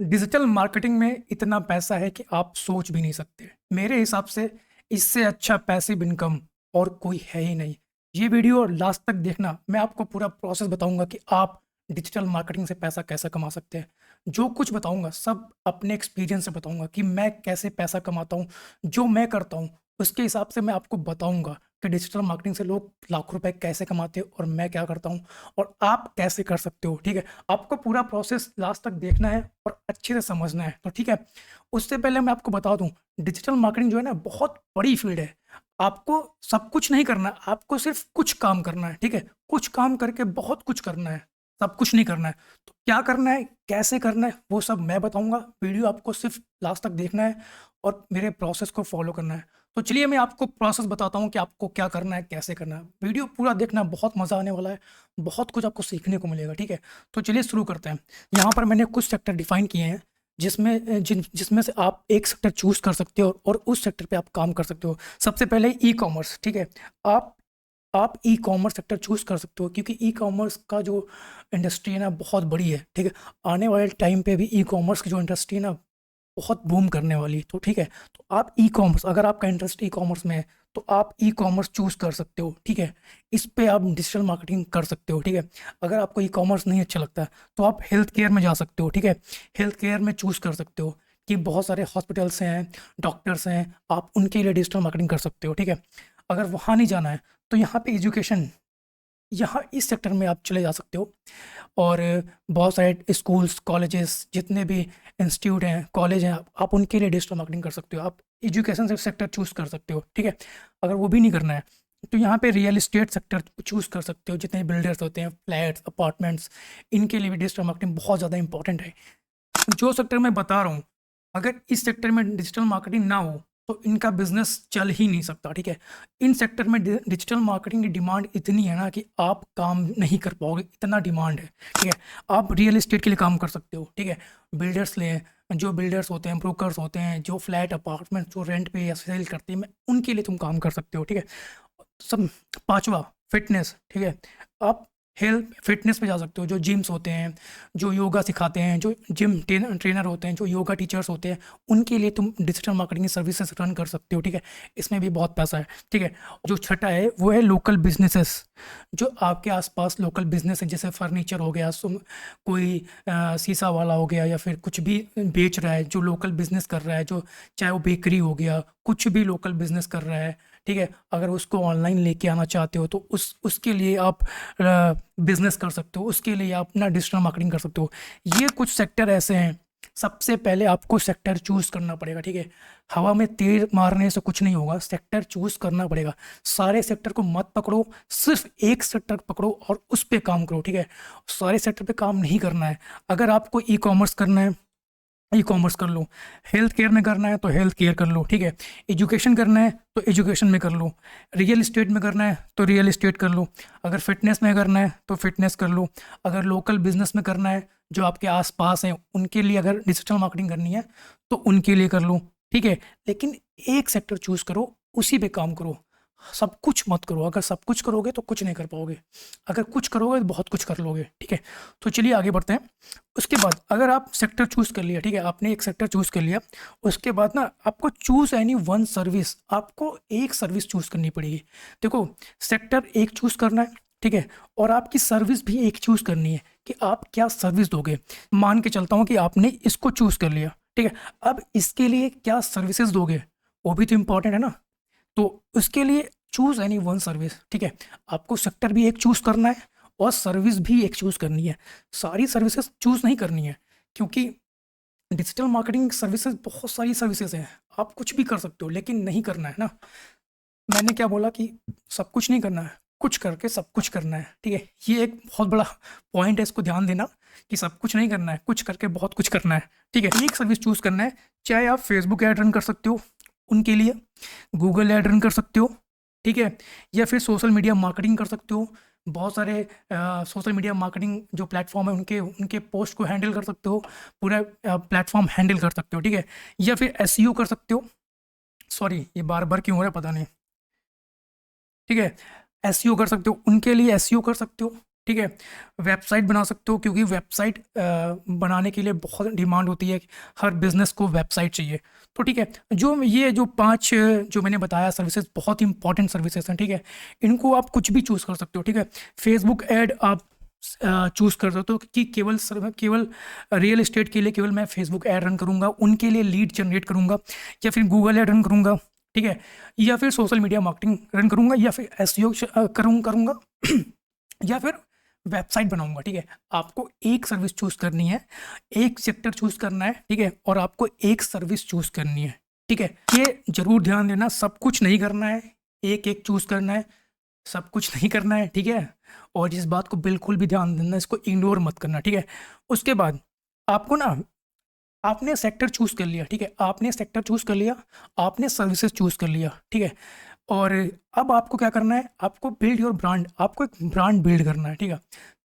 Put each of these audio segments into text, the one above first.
Digital marketing में इतना पैसा है कि आप सोच भी नहीं सकते। मेरे हिसाब से इससे अच्छा पैसिव इनकम और कोई है ही नहीं। ये वीडियो लास्ट तक देखना, मैं आपको पूरा प्रोसेस बताऊंगा कि आप डिजिटल मार्केटिंग से पैसा कैसे कमा सकते हैं। जो कुछ बताऊंगा सब अपने एक्सपीरियंस से बताऊंगा कि मैं कैसे पैसा कमाता हूँ। जो मैं करता हूँ उसके हिसाब से मैं आपको बताऊंगा कि डिजिटल मार्केटिंग से लोग लाखों रुपए कैसे कमाते हैं और मैं क्या करता हूँ और आप कैसे कर सकते हो। ठीक है, आपको पूरा प्रोसेस लास्ट तक देखना है और अच्छे से समझना है। तो ठीक है, उससे पहले मैं आपको बता दूं, डिजिटल मार्केटिंग जो है ना बहुत बड़ी फील्ड है। आपको सब कुछ नहीं करना, आपको सिर्फ कुछ काम करना है। ठीक है, कुछ काम करके बहुत कुछ करना है, सब कुछ नहीं करना है। तो क्या करना है, कैसे करना है, वो सब मैं बताऊंगा। वीडियो आपको सिर्फ लास्ट तक देखना है और मेरे प्रोसेस को फॉलो करना है। तो चलिए मैं आपको प्रोसेस बताता हूँ कि आपको क्या करना है, कैसे करना है। वीडियो पूरा देखना, बहुत मज़ा आने वाला है, बहुत कुछ आपको सीखने को मिलेगा। ठीक है, तो चलिए शुरू करते हैं। यहाँ पर मैंने कुछ सेक्टर डिफाइन किए हैं जिसमें से आप एक सेक्टर चूज कर सकते हो और उस सेक्टर पे आप काम कर सकते हो। सबसे पहले ई कॉमर्स। ठीक है, आप आप ई कॉमर्स सेक्टर चूज कर सकते हो क्योंकि ई कॉमर्स का जो इंडस्ट्री है ना बहुत बड़ी है। ठीक है, आने वाले टाइम पे भी ई कॉमर्स की जो इंडस्ट्री है ना बहुत बूम करने वाली है। तो ठीक है, तो आप ई कॉमर्स, अगर आपका इंटरेस्ट ई कॉमर्स में है तो आप ई कॉमर्स चूज कर सकते हो। ठीक है, इस पे आप डिजिटल मार्केटिंग कर सकते हो। ठीक है, अगर आपको ई कॉमर्स नहीं अच्छा लगता तो आप हेल्थ केयर में जा सकते हो। ठीक है, हेल्थ केयर में चूज कर सकते हो कि बहुत सारे हॉस्पिटल्स हैं, डॉक्टर्स हैं, आप उनके लिए डिजिटल मार्केटिंग कर सकते हो। ठीक है, अगर वहाँ नहीं जाना है तो यहाँ पे एजुकेशन, यहाँ इस सेक्टर में आप चले जा सकते हो। और बहुत सारे स्कूल्स, कॉलेजेस, जितने भी इंस्टीट्यूट हैं, कॉलेज हैं, आप उनके लिए डिजिटल मार्केटिंग कर सकते हो। आप एजुकेशन से सेक्टर चूज़ कर सकते हो। ठीक है, अगर वो भी नहीं करना है तो यहाँ पे रियल इस्टेट सेक्टर चूज़ कर सकते हो। जितने बिल्डर्स होते हैं, फ्लैट्स, अपार्टमेंट्स, इनके लिए भी डिजिटल मार्केटिंग बहुत ज़्यादा इंपॉर्टेंट है। जो सेक्टर मैं बता रहा हूँ, अगर इस सेक्टर में डिजिटल मार्केटिंग ना हो तो इनका बिजनेस चल ही नहीं सकता। ठीक है, इन सेक्टर में डिजिटल मार्केटिंग की डिमांड इतनी है ना कि आप काम नहीं कर पाओगे, इतना डिमांड है। ठीक है, आप रियल एस्टेट के लिए काम कर सकते हो। ठीक है, बिल्डर्स ले, जो बिल्डर्स होते हैं, ब्रोकर्स होते हैं, जो फ्लैट अपार्टमेंट जो रेंट पे या सेल करते हैं, उनके लिए तुम काम कर सकते हो। ठीक है, सब। पांचवा, फिटनेस। ठीक है, आप हेल्थ फिटनेस पे जा सकते हो। जो जिम्स होते हैं, जो योगा सिखाते हैं, जो जिम ट्रेनर होते हैं, जो योगा टीचर्स होते हैं, उनके लिए तुम डिजिटल मार्केटिंग सर्विसेज रन कर सकते हो। ठीक है, इसमें भी बहुत पैसा है। ठीक है, जो छठा है वो है लोकल बिजनेसेस। जो आपके आसपास लोकल बिजनेस है, जैसे फर्नीचर हो गया, कोई शीशा वाला हो गया, या फिर कुछ भी बेच रहा है, जो लोकल बिजनेस कर रहा है, जो चाहे वो बेकरी हो गया, कुछ भी लोकल बिजनेस कर रहा है। ठीक है, अगर उसको ऑनलाइन लेके आना चाहते हो तो उसके लिए आप बिजनेस कर सकते हो, उसके लिए आप अपना डिजिटल मार्केटिंग कर सकते हो। ये कुछ सेक्टर ऐसे हैं। सबसे पहले आपको सेक्टर चूज करना पड़ेगा। ठीक है, हवा में तीर मारने से कुछ नहीं होगा, सेक्टर चूज करना पड़ेगा। सारे सेक्टर को मत पकड़ो, सिर्फ एक सेक्टर पकड़ो और उस पर काम करो। ठीक है, सारे सेक्टर पे काम नहीं करना है। अगर आपको ई कॉमर्स करना है, ई कॉमर्स कर लो। हेल्थ केयर में करना है तो हेल्थ केयर कर लो। ठीक है, एजुकेशन करना है तो एजुकेशन में कर लो। रियल इस्टेट में करना है तो रियल इस्टेट कर लो। अगर फिटनेस में करना है तो फिटनेस कर लो। अगर लोकल बिजनेस में करना है, जो आपके आसपास हैं उनके लिए अगर डिजिटल मार्केटिंग करनी है तो उनके लिए कर लो। ठीक है, लेकिन एक सेक्टर चूज करो, उसी पे काम करो। सब कुछ मत करो। अगर सब कुछ करोगे तो कुछ नहीं कर पाओगे, अगर कुछ करोगे तो बहुत कुछ कर लोगे। ठीक है, तो चलिए आगे बढ़ते हैं। उसके बाद अगर आप सेक्टर चूज कर लिया, ठीक है, आपने एक सेक्टर चूज कर लिया, उसके बाद ना आपको चूज एनी वन सर्विस, आपको एक सर्विस चूज करनी पड़ेगी। देखो, सेक्टर एक चूज करना है, ठीक है, और आपकी सर्विस भी एक चूज करनी है कि आप क्या सर्विस दोगे। मान के चलता हूँ कि आपने इसको चूज कर लिया, ठीक है, अब इसके लिए क्या सर्विसेज दोगे, वो भी तो इंपॉर्टेंट है ना। तो उसके लिए चूज एनी वन सर्विस। ठीक है, आपको सेक्टर भी एक चूज करना है और सर्विस भी एक चूज करनी है। सारी सर्विसेज चूज नहीं करनी है, क्योंकि डिजिटल मार्केटिंग सर्विसेज बहुत सारी सर्विसेज हैं, आप कुछ भी कर सकते हो, लेकिन नहीं करना है ना। मैंने क्या बोला कि सब कुछ नहीं करना है, कुछ करके सब कुछ करना है। ठीक है, ये एक बहुत बड़ा पॉइंट है, इसको ध्यान देना कि सब कुछ नहीं करना है, कुछ करके बहुत कुछ करना है। ठीक है, एक सर्विस चूज करना है। चाहे आप फेसबुक ऐड रन कर सकते हो उनके लिए, गूगल ऐड रन कर सकते हो, ठीक है, या फिर सोशल मीडिया मार्केटिंग कर सकते हो। बहुत सारे सोशल मीडिया मार्केटिंग जो प्लेटफॉर्म है उनके उनके पोस्ट को हैंडल कर सकते हो, पूरा प्लेटफॉर्म हैंडल कर सकते हो। ठीक है, या फिर एसईओ कर सकते हो। सॉरी, ये बार बार क्यों हो रहा है पता नहीं। ठीक है, एसईओ कर सकते हो, उनके लिए एसईओ कर सकते हो। ठीक है। वेबसाइट बना सकते हो, क्योंकि वेबसाइट बनाने के लिए बहुत डिमांड होती है, हर बिजनेस को वेबसाइट चाहिए। तो ठीक है, जो 5 जो मैंने बताया सर्विसेज बहुत इंपॉर्टेंट सर्विसेज हैं, ठीक है। इनको आप कुछ भी चूज़ कर सकते हो, ठीक है। फेसबुक ऐड आप चूज़ कर सकते हो कि केवल रियल एस्टेट के लिए केवल मैं फेसबुक ऐड रन करूँगा, उनके लिए लीड जनरेट करूँगा, या फिर गूगल ऐड रन करूँगा, ठीक है, या फिर सोशल मीडिया मार्केटिंग रन करूँगा, या फिर एसईओ करूँगा या फिर वेबसाइट बनाऊंगा, ठीक है। आपको एक सर्विस चूज करनी है, एक सेक्टर चूज करना है, ठीक है, और आपको एक सर्विस चूज करनी है, ठीक है। ये जरूर ध्यान देना, सब कुछ नहीं करना है, एक एक चूज करना है, सब कुछ नहीं करना है, ठीक है। और इस बात को बिल्कुल भी ध्यान देना, इसको इग्नोर मत करना, ठीक है। उसके बाद आपको ना, आपने सेक्टर चूज कर लिया, ठीक है, आपने सेक्टर चूज कर लिया, आपने सर्विसेज चूज कर लिया, ठीक है। और अब आपको क्या करना है, आपको बिल्ड योर ब्रांड, आपको एक ब्रांड बिल्ड करना है, ठीक है।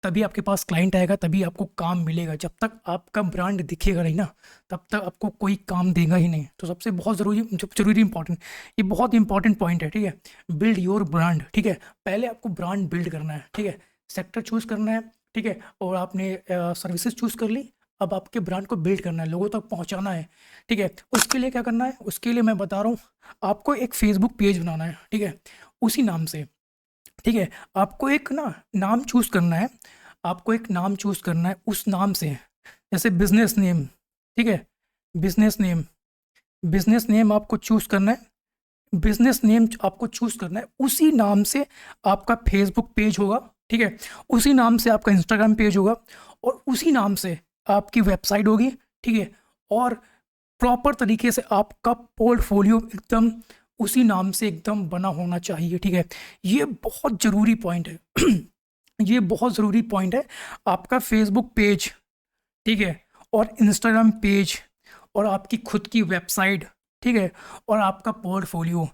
तभी आपके पास क्लाइंट आएगा, तभी आपको काम मिलेगा। जब तक आपका ब्रांड दिखेगा नहीं ना, तब तक आपको कोई काम देगा ही नहीं। तो सबसे बहुत जरूरी इंपॉर्टेंट, ये बहुत इंपॉर्टेंट पॉइंट है, ठीक है। बिल्ड योर ब्रांड, ठीक है। पहले आपको ब्रांड बिल्ड करना है, ठीक है। सेक्टर चूज करना है, ठीक है, और आपने सर्विसेज चूज कर ली। अब आपके ब्रांड को बिल्ड करना है, लोगों तक पहुंचाना है, ठीक है। उसके लिए क्या करना है, उसके लिए मैं बता रहा हूँ, आपको एक फेसबुक पेज बनाना है, ठीक है, उसी नाम से, ठीक है। आपको एक ना नाम चूज करना है, आपको एक नाम चूज करना है उस नाम से, जैसे बिजनेस नेम, ठीक है, बिजनेस नेम, बिजनेस नेम आपको चूज करना है, बिजनेस नेम आपको चूज करना है, उसी नाम से आपका फेसबुक पेज होगा, ठीक है, उसी नाम से आपका इंस्टाग्राम पेज होगा, और उसी नाम से आपकी वेबसाइट होगी, ठीक है। और प्रॉपर तरीके से आपका पोर्टफोलियो एकदम उसी नाम से एकदम बना होना चाहिए, ठीक है। ये बहुत ज़रूरी पॉइंट है ये बहुत ज़रूरी पॉइंट है। आपका फेसबुक पेज, ठीक है, और इंस्टाग्राम पेज, और आपकी खुद की वेबसाइट, ठीक है, और आपका पोर्टफोलियो,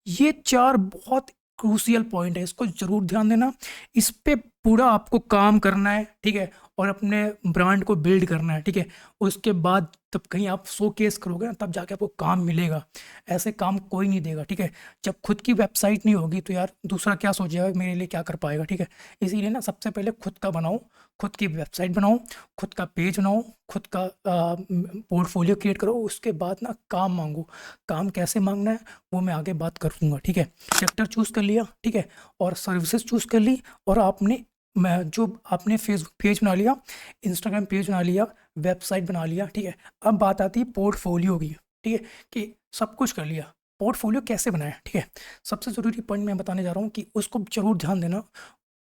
ये 4 बहुत क्रूशियल पॉइंट है, इसको ज़रूर ध्यान देना। इस पे पूरा आपको काम करना है, ठीक है, और अपने ब्रांड को बिल्ड करना है, ठीक है। उसके बाद तब कहीं आप शो केस करोगे ना, तब जाके आपको काम मिलेगा। ऐसे काम कोई नहीं देगा, ठीक है। जब खुद की वेबसाइट नहीं होगी तो यार दूसरा क्या सोचेगा, मेरे लिए क्या कर पाएगा, ठीक है। इसीलिए ना सबसे पहले खुद का बनाओ, खुद की वेबसाइट बनाओ, खुद का पेज बनाओ, खुद का पोर्टफोलियो क्रिएट करो। उसके बाद ना काम मांगो। काम कैसे मांगना है वो मैं आगे बात करूँगा, ठीक है। सेक्टर चूज़ कर लिया, ठीक है, और सर्विसेज चूज़ कर ली, और आपने फेसबुक पेज बना लिया, इंस्टाग्राम पेज बना लिया, वेबसाइट बना लिया, ठीक है। अब बात आती है पोर्टफोलियो की, ठीक है, कि सब कुछ कर लिया, पोर्टफोलियो कैसे बनाए, ठीक है। सबसे ज़रूरी पॉइंट मैं बताने जा रहा हूँ कि उसको ज़रूर ध्यान देना।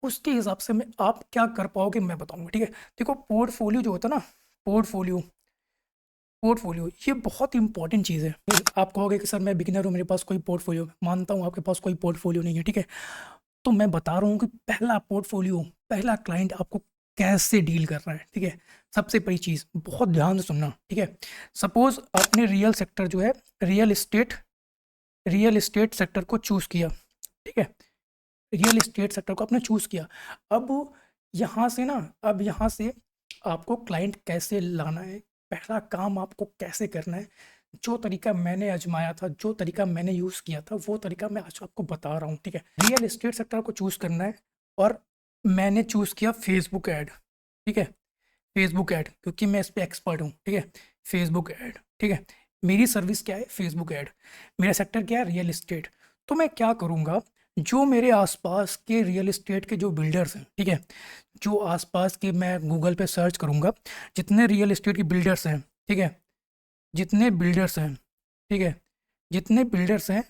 उसके हिसाब से मैं आप क्या कर पाओगे मैं बताऊंगा, ठीक है। देखो पोर्टफोलियो जो होता है ना, पोर्टफोलियो पोर्टफोलियो ये बहुत इंपॉर्टेंट चीज़ है। आप कहोगे कि सर मैं बिगिनर हूँ, मेरे पास कोई पोर्टफोलियो, मानता हूँ आपके पास कोई पोर्टफोलियो नहीं है, ठीक है। तो मैं बता रहा हूँ कि पहला पोर्टफोलियो, पहला क्लाइंट आपको कैसे डील कर रहा है, ठीक है। सबसे बड़ी चीज़ बहुत ध्यान से सुनना, ठीक है। सपोज आपने रियल सेक्टर जो है, रियल एस्टेट सेक्टर को चूज़ किया, ठीक है, रियल एस्टेट सेक्टर को आपने चूज़ किया। अब यहाँ से आपको क्लाइंट कैसे लाना है, पहला काम आपको कैसे करना है, जो तरीका मैंने आजमाया था, जो तरीका मैंने यूज़ किया था, वो तरीका मैं आज आपको बता रहा हूँ, ठीक है। रियल एस्टेट सेक्टर को चूज़ करना है, और मैंने चूज़ किया फेसबुक ऐड, ठीक है, फेसबुक ऐड, क्योंकि मैं इस पे एक्सपर्ट हूँ, ठीक है। फेसबुक ऐड, ठीक है, मेरी सर्विस क्या है, फेसबुक ऐड, मेरा सेक्टर क्या है, रियल एस्टेट। तो मैं क्या करूँगा, जो मेरे आसपास के रियल एस्टेट के जो बिल्डर्स हैं, ठीक है, जो आसपास के, मैं गूगल पे सर्च करूँगा, जितने रियल एस्टेट के बिल्डर्स हैं, ठीक है, जितने बिल्डर्स हैं, ठीक है, जितने बिल्डर्स हैं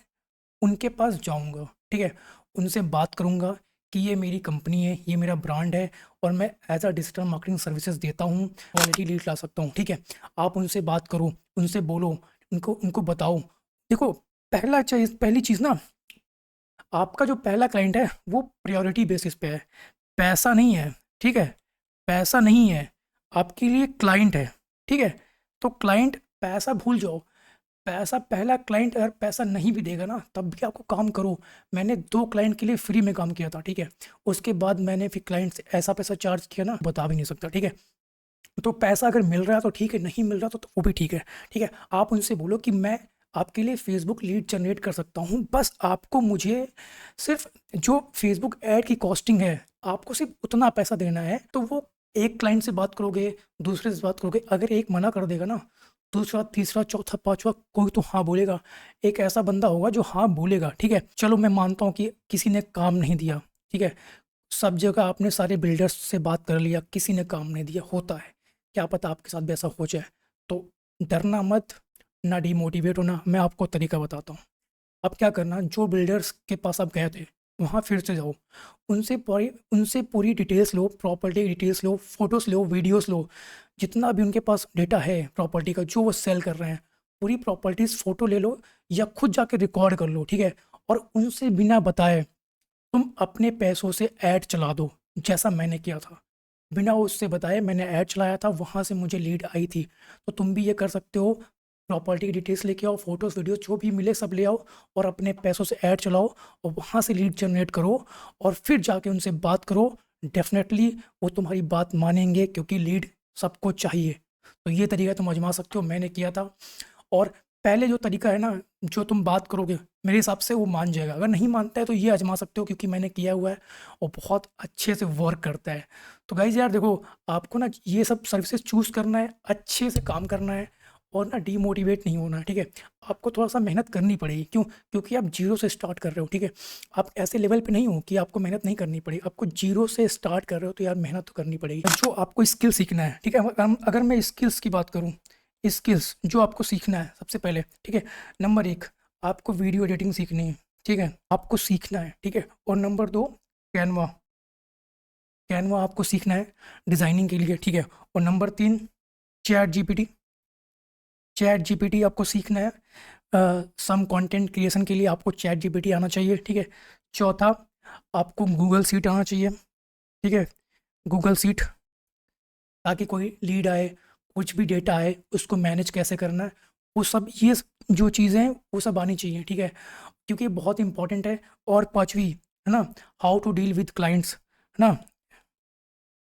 उनके पास जाऊँगा, ठीक है, उनसे बात करूँगा कि ये मेरी कंपनी है, ये मेरा ब्रांड है, और मैं as a digital marketing services देता हूँ, क्वालिटी लीड ला सकता हूँ, ठीक है। आप उनसे बात करो, उनसे बोलो, उनको उनको बताओ। देखो पहली चीज़ ना, आपका जो पहला क्लाइंट है वो प्रायोरिटी बेसिस पे है, पैसा नहीं है, ठीक है, पैसा नहीं है, आपके लिए क्लाइंट है, ठीक है। तो क्लाइंट, पैसा भूल जाओ, पैसा, पहला क्लाइंट अगर पैसा नहीं भी देगा ना तब भी आपको काम करो। मैंने 2 क्लाइंट के लिए फ्री में काम किया था, ठीक है। उसके बाद मैंने फिर क्लाइंट से ऐसा पैसा चार्ज किया ना, बता भी नहीं सकता, ठीक है। तो पैसा अगर मिल रहा है तो ठीक है, नहीं मिल रहा तो वो भी ठीक है, ठीक है। आप उनसे बोलो कि मैं आपके लिए फेसबुक लीड जनरेट कर सकता हूँ, बस आपको मुझे सिर्फ जो फेसबुक ऐड की कॉस्टिंग है आपको सिर्फ उतना पैसा देना है। तो वो एक क्लाइंट से बात करोगे, दूसरे से बात करोगे, अगर एक मना कर देगा ना, दूसरा, तीसरा, चौथा, पाँचवा कोई तो हाँ बोलेगा। एक ऐसा बंदा होगा जो हाँ बोलेगा, ठीक है? चलो मैं मानता हूँ कि किसी ने काम नहीं दिया, ठीक है? सब जगह आपने सारे बिल्डर्स से बात कर लिया, किसी ने काम नहीं दिया, होता है। क्या पता आपके साथ भी ऐसा हो जाए। तो डरना मत, ना डिमोटिवेट होना। मैं आपको तरीका बताता हूँ। अब क्या करना, जो बिल्डर्स के पास आप गए थे, वहाँ फिर से जाओ। उनसे पूरी डिटेल्स लो, प्रॉपर्टी डिटेल्स लो, फ़ोटोज़ लो, वीडियोज़ लो। जितना भी उनके पास डेटा है प्रॉपर्टी का, जो वो सेल कर रहे हैं, पूरी प्रॉपर्टीज़ फ़ोटो ले लो या खुद जाके रिकॉर्ड कर लो, ठीक है? और उनसे बिना बताए तुम अपने पैसों से ऐड चला दो, जैसा मैंने किया था। बिना उससे बताए मैंने ऐड चलाया था, वहाँ से मुझे लीड आई थी। तो तुम भी ये कर सकते हो। प्रॉपर्टी की डिटेल्स लेके आओ, फ़ोटोज़, वीडियोज़ जो भी मिले सब ले आओ और अपने पैसों से ऐड चलाओ और वहाँ से लीड जनरेट करो और फिर जाके उनसे बात करो। डेफ़िनेटली वो तुम्हारी बात मानेंगे, क्योंकि लीड सबको चाहिए। तो ये तरीका तुम आज़मा सकते हो, मैंने किया था। और पहले जो तरीका है ना, जो तुम बात करोगे, मेरे हिसाब से वो मान जाएगा। अगर नहीं मानता है तो ये आज़मा सकते हो, क्योंकि मैंने किया हुआ है और बहुत अच्छे से वर्क करता है। तो गाइज़ यार देखो, आपको ना ये सब सर्विसेज़ चूज़ करना है, अच्छे से काम करना है और ना डीमोटिवेट नहीं होना है, ठीक है? आपको थोड़ा-सा मेहनत करनी पड़ेगी। क्यों? क्योंकि आप ज़ीरो से स्टार्ट कर रहे हो, ठीक है? आप ऐसे लेवल पे नहीं हो कि आपको मेहनत नहीं करनी पड़ेगी। आपको ज़ीरो से स्टार्ट कर रहे हो तो यार मेहनत तो करनी पड़ेगी। जो आपको स्किल सीखना है, ठीक है? अगर मैं स्किल्स की बात करूँ, स्किल्स जो आपको सीखना है सबसे पहले, ठीक है? नंबर 1, आपको वीडियो एडिटिंग सीखनी है, ठीक है? आपको सीखना है, ठीक है? और नंबर 2, कैनवा। कैनवा आपको सीखना है डिज़ाइनिंग के लिए, ठीक है? और number 3, chat GPT. Chat GPT आपको सीखना है। सम कंटेंट क्रिएशन के लिए आपको चैट जीपीटी आना चाहिए, ठीक है? चौथा, आपको गूगल शीट आना चाहिए, ठीक है? गूगल शीट, ताकि कोई लीड आए, कुछ भी डेटा आए, उसको मैनेज कैसे करना है, वो सब जो चीज़ें हैं वो सब आनी चाहिए, ठीक है? क्योंकि ये बहुत इंपॉर्टेंट है। और पाँचवीं, है ना, how to deal with clients, है ना,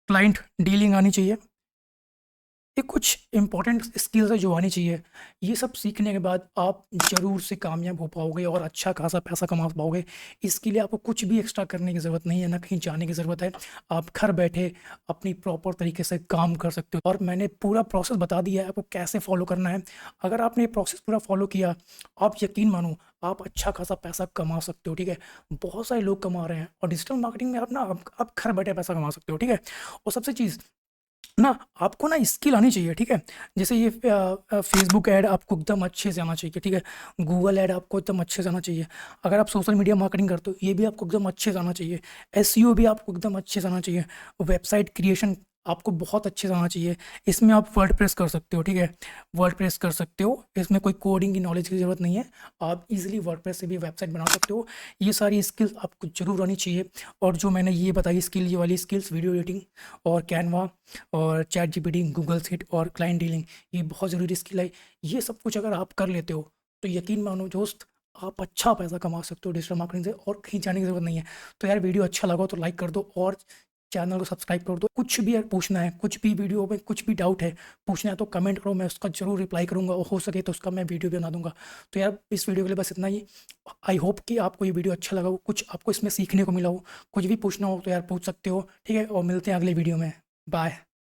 क्लाइंट डीलिंग आनी चाहिए। ये कुछ इंपॉर्टेंट स्किल्स है जो आनी चाहिए। ये सब सीखने के बाद आप ज़रूर से कामयाब हो पाओगे और अच्छा खासा पैसा कमा पाओगे। इसके लिए आपको कुछ भी एक्स्ट्रा करने की ज़रूरत नहीं है, ना कहीं जाने की ज़रूरत है। आप घर बैठे अपनी प्रॉपर तरीके से काम कर सकते हो और मैंने पूरा प्रोसेस बता दिया है आपको कैसे फ़ॉलो करना है। अगर आपने ये प्रोसेस पूरा फ़ॉलो किया, आप यकीन मानो आप अच्छा खासा पैसा कमा सकते हो, ठीक है? बहुत सारे लोग कमा रहे हैं और डिजिटल मार्केटिंग में आप घर बैठे पैसा कमा सकते हो, ठीक है? और सबसे चीज़ ना, आपको ना स्किल आनी चाहिए, ठीक है? जैसे ये फेसबुक ऐड आपको एकदम अच्छे से आना चाहिए, ठीक है? गूगल ऐड आपको एकदम अच्छे से आना चाहिए। अगर आप सोशल मीडिया मार्केटिंग करते हो, ये भी आपको एकदम अच्छे से आना चाहिए। एसईओ भी आपको एकदम अच्छे से आना चाहिए। वेबसाइट क्रिएशन आपको बहुत अच्छे से आना चाहिए। इसमें आप वर्डप्रेस कर सकते हो, ठीक है? वर्डप्रेस कर सकते हो, इसमें कोई कोडिंग की नॉलेज की ज़रूरत नहीं है। आप इजीली वर्डप्रेस से भी वेबसाइट बना सकते हो। ये सारी स्किल्स आपको ज़रूर आनी चाहिए। और जो मैंने ये बताई स्किल, ये वाली स्किल्स, वीडियो एडिटिंग और कैनवा और चैट जीपीटी, गूगल शीट और क्लाइंट डीलिंग, ये बहुत ज़रूरी स्किल है। ये सब कुछ अगर आप कर लेते हो तो यकीन मानो दोस्त, आप अच्छा पैसा कमा सकते हो डिजिटल मार्केटिंग से और कहीं जाने की ज़रूरत नहीं है। तो यार वीडियो अच्छा लगा तो लाइक कर दो और चैनल को सब्सक्राइब कर दो। कुछ भी यार पूछना है, कुछ भी वीडियो में कुछ भी डाउट है पूछना है तो कमेंट करो, मैं उसका ज़रूर रिप्लाई करूँगा और हो सके तो उसका मैं वीडियो भी बना दूँगा। तो यार इस वीडियो के लिए बस इतना ही। आई होप कि आपको ये वीडियो अच्छा लगा हो, कुछ आपको इसमें सीखने को मिला हो। कुछ भी पूछना हो तो यार पूछ सकते हो, ठीक है? और मिलते हैं अगले वीडियो में। बाय।